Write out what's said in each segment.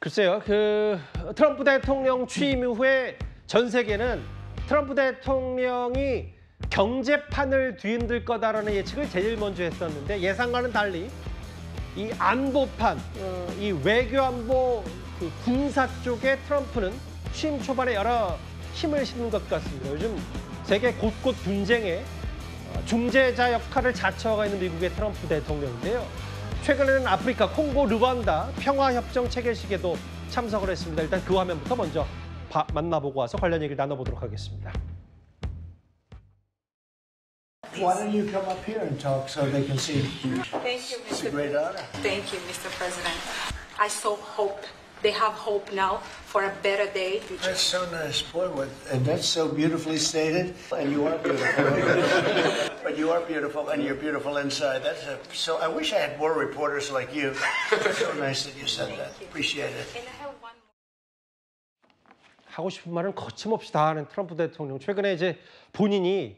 글쎄요, 트럼프 대통령 취임 이후에 전 세계는 트럼프 대통령이 경제판을 뒤흔들 거다라는 예측을 제일 먼저 했었는데 예상과는 달리 이 안보판, 이 외교안보 군사 쪽에 트럼프는 취임 초반에 여러 힘을 실는 것 같습니다. 요즘 세계 곳곳 분쟁에 중재자 역할을 자처하고 있는 미국의 트럼프 대통령인데요. 최근에는 아프리카, 콩고, 르완다 평화협정 체결식에도 참석을 했습니다. 일단 그 화면부터 먼저 만나보고 와서 관련 얘기를 나눠보도록 하겠습니다. Why don't you come up here and talk so they can see? Thank you, It's a Mr. great honor. Thank you, Mr. President. I so hope they have hope now for a better day. That's so nice, boy. And that's so beautifully stated. And you are beautiful. But you are beautiful, and you're beautiful inside. So I wish I had more reporters like you. It's so nice that you said that. Appreciate it. And I have one more. 하고 싶은 말은 거침없이 다 하는 트럼프 대통령. 최근에 이제 본인이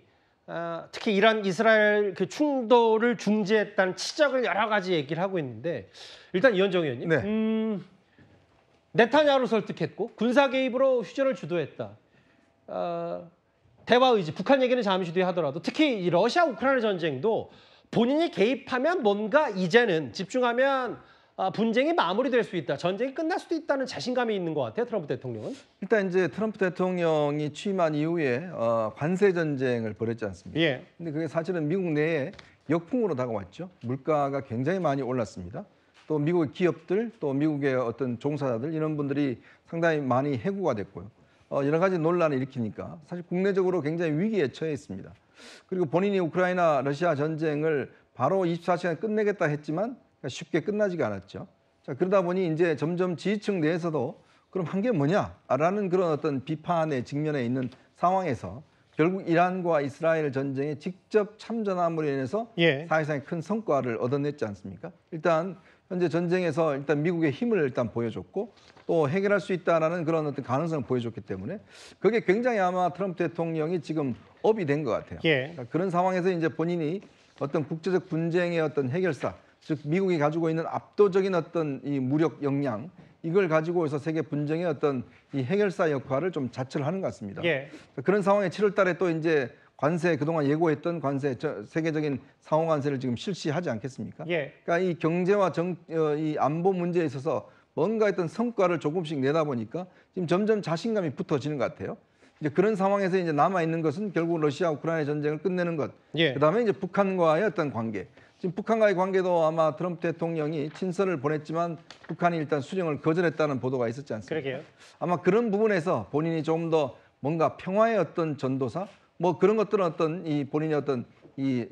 특히 이란 이스라엘 충돌을 중재했다는 치적을 여러 가지 얘기를 하고 있는데 일단 이현정 의원님, 네. 네타냐후를 설득했고 군사 개입으로 휴전을 주도했다. 대화 의지, 북한 얘기는 잠시 뒤에 하더라도 특히 이 러시아 우크라이나 전쟁도 본인이 개입하면 뭔가 이제는 집중하면 분쟁이 마무리될 수 있다. 전쟁이 끝날 수도 있다는 자신감이 있는 것 같아요. 트럼프 대통령은. 일단 이제 트럼프 대통령이 취임한 이후에 관세 전쟁을 벌였지 않습니까? 예. 근데 그게 사실은 미국 내에 역풍으로 다가왔죠. 물가가 굉장히 많이 올랐습니다. 또 미국의 기업들, 또 미국의 어떤 종사자들 이런 분들이 상당히 많이 해고가 됐고요. 여러 가지 논란을 일으키니까 사실 국내적으로 굉장히 위기에 처해 있습니다. 그리고 본인이 우크라이나 러시아 전쟁을 바로 24시간 끝내겠다 했지만 쉽게 끝나지가 않았죠. 자, 그러다 보니 이제 점점 지지층 내에서도 그럼 한 게 뭐냐라는 그런 어떤 비판에 직면해 있는 상황에서 결국 이란과 이스라엘 전쟁에 직접 참전함으로 인해서 사실상 큰 성과를 얻어냈지 않습니까? 일단 현재 전쟁에서 일단 미국의 힘을 일단 보여줬고 또 해결할 수 있다라는 그런 어떤 가능성을 보여줬기 때문에 그게 굉장히 아마 트럼프 대통령이 지금 업이 된 것 같아요. 그러니까 그런 상황에서 이제 본인이 어떤 국제적 분쟁의 어떤 해결사, 즉 미국이 가지고 있는 압도적인 어떤 이 무력 역량 이걸 가지고 해서 세계 분쟁의 어떤 이 해결사 역할을 좀 자처를 하는 것 같습니다. 그런 상황에 7월달에 또 이제 관세 그동안 예고했던 관세 세계적인 상호 관세를 지금 실시하지 않겠습니까? 그러니까 이 경제와 이 안보 문제에 있어서 뭔가 했던 성과를 조금씩 내다 보니까 지금 점점 자신감이 붙어지는 것 같아요. 이제 그런 상황에서 이제 남아 있는 것은 결국 러시아 우크라이나 전쟁을 끝내는 것. 그다음에 이제 북한과의 어떤 관계. 지금 북한과의 관계도 아마 트럼프 대통령이 친서를 보냈지만 북한이 일단 수정을 거절했다는 보도가 있었지 않습니까? 그러게요. 아마 그런 부분에서 본인이 조금 더 뭔가 평화의 어떤 전도사 뭐 그런 것들은 어떤 이 본인의 어떤 이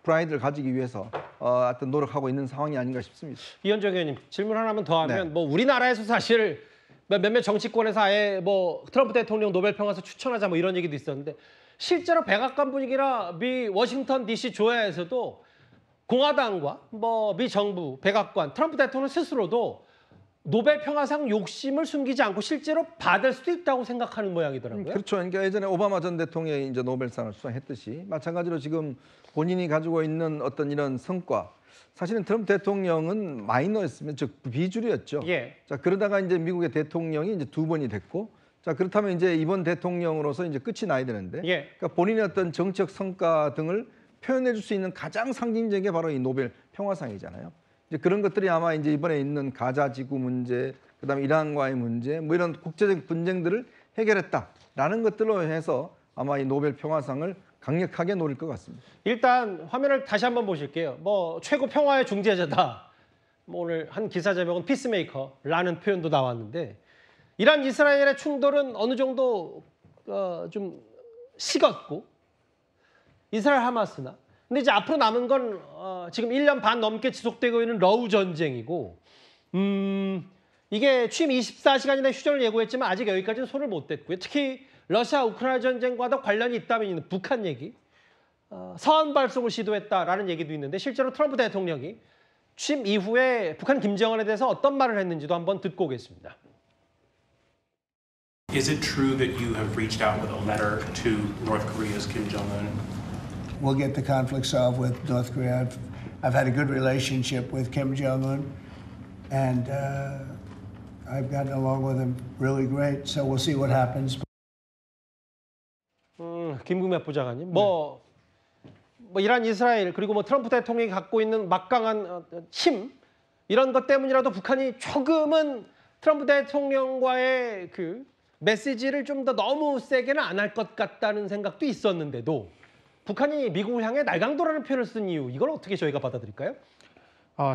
프라이드를 가지기 위해서 어떤 노력하고 있는 상황이 아닌가 싶습니다. 이현정 의원님 질문 하나만 더 하면 뭐 우리나라에서 사실 몇몇 정치권에서 아예 뭐 트럼프 대통령 노벨 평화상 추천하자 뭐 이런 얘기도 있었는데 실제로 백악관 분위기나 미 워싱턴 DC 조야에서도 공화당과 뭐 미 정부, 백악관, 트럼프 대통령 스스로도 노벨 평화상 욕심을 숨기지 않고 실제로 받을 수도 있다고 생각하는 모양이더라고요. 그렇죠. 그러니까 예전에 오바마 전 대통령이 이제 노벨상을 수상했듯이 마찬가지로 지금 본인이 가지고 있는 어떤 이런 성과, 사실은 트럼프 대통령은 마이너였으면 즉 비주류였죠. 자, 그러다가 이제 미국의 대통령이 이제 2번이 됐고, 자, 그렇다면 이제 이번 대통령으로서 이제 끝이 나야 되는데, 그러니까 본인의 어떤 정책 성과 등을 표현해 줄 수 있는 가장 상징적인 게 바로 이 노벨 평화상이잖아요. 이제 그런 것들이 아마 이제 이번에 있는 가자 지구 문제, 그다음에 이란과의 문제, 뭐 이런 국제적 분쟁들을 해결했다라는 것들로 해서 아마 이 노벨 평화상을 강력하게 노릴 것 같습니다. 일단 화면을 다시 한번 보실게요. 뭐 최고 평화의 중재자다. 뭐 오늘 한 기사 제목은 피스메이커라는 표현도 나왔는데 이란 이스라엘의 충돌은 어느 정도 좀 식었고 이스라엘 하마스나 근데 이제 앞으로 남은 건 지금 1년 반 넘게 지속되고 있는 러우 전쟁이고 이게 취임 24시간 이내 휴전을 예고했지만 아직 여기까지는 손을 못 댔고요. 특히 러시아 우크라이나 전쟁과도 관련이 있다면 있는 북한 얘기, 서한 발송을 시도했다라는 얘기도 있는데 실제로 트럼프 대통령이 취임 이후에 북한 김정은에 대해서 어떤 말을 했는지도 한번 듣고 오겠습니다. Is it true that you have reached out with a letter to North Korea's Kim Jong-un? We'll get the conflict solved with North Korea. I've had a good relationship with Kim Jong-un, and I've gotten along with him really great, so we'll see what happens. 김금엽 부장관님, 뭐 이란, 이스라엘 그리고 뭐 트럼프 대통령이 갖고 있는 막강한 힘 이런 것 때문이라도 북한이 조금은 트럼프 대통령과의 그 메시지를 좀 더 너무 세게는 안 할 것 같다는 생각도 있었는데도 북한이 미국을 향해 날강도라는 표현을 쓴 이유 이걸 어떻게 저희가 받아들일까요?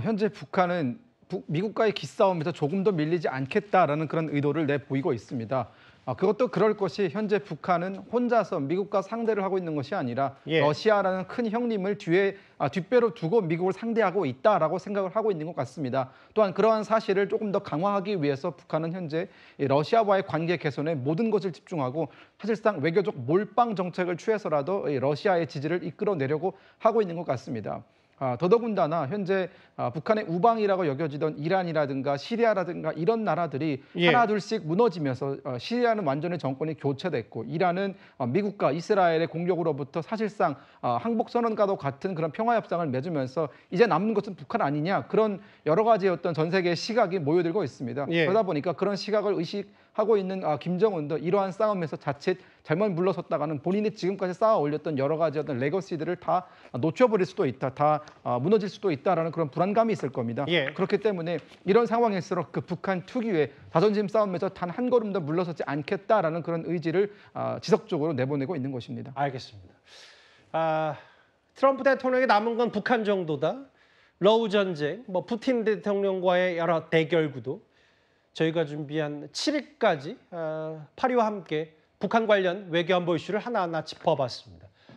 현재 북한은 미국과의 기싸움에서 조금 더 밀리지 않겠다라는 그런 의도를 내보이고 있습니다. 그것도 그럴 것이 현재 북한은 혼자서 미국과 상대를 하고 있는 것이 아니라 예. 러시아라는 큰 형님을 뒷배로 두고 미국을 상대하고 있다라고 생각을 하고 있는 것 같습니다. 또한 그러한 사실을 조금 더 강화하기 위해서 북한은 현재 러시아와의 관계 개선에 모든 것을 집중하고 사실상 외교적 몰빵 정책을 취해서라도 러시아의 지지를 이끌어내려고 하고 있는 것 같습니다. 더더군다나 현재 북한의 우방이라고 여겨지던 이란이라든가 시리아라든가 이런 나라들이 예. 하나 둘씩 무너지면서 시리아는 완전히 정권이 교체됐고 이란은 미국과 이스라엘의 공격으로부터 사실상 항복선언과도 같은 그런 평화협상을 맺으면서 이제 남는 것은 북한 아니냐 그런 여러 가지 어떤 전 세계의 시각이 모여들고 있습니다. 예. 그러다 보니까 그런 시각을 의식하고 있는 김정은도 이러한 싸움에서 자칫 잘못 물러섰다가는 본인이 지금까지 쌓아 올렸던 여러 가지 어떤 레거시들을 다 놓쳐버릴 수도 있다, 다 무너질 수도 있다라는 그런 불안감이 있을 겁니다. 예. 그렇기 때문에 이런 상황일수록 그 북한 특유의 자존심 싸움에서 단 한 걸음 더 물러서지 않겠다라는 그런 의지를 지속적으로 내보내고 있는 것입니다. 알겠습니다. 트럼프 대통령이 남은 건 북한 정도다. 러우 전쟁, 뭐 푸틴 대통령과의 여러 대결 구도. 저희가 준비한 7위까지 파리와 함께 북한 관련 외교 안보 이슈를 하나하나 짚어봤습니다.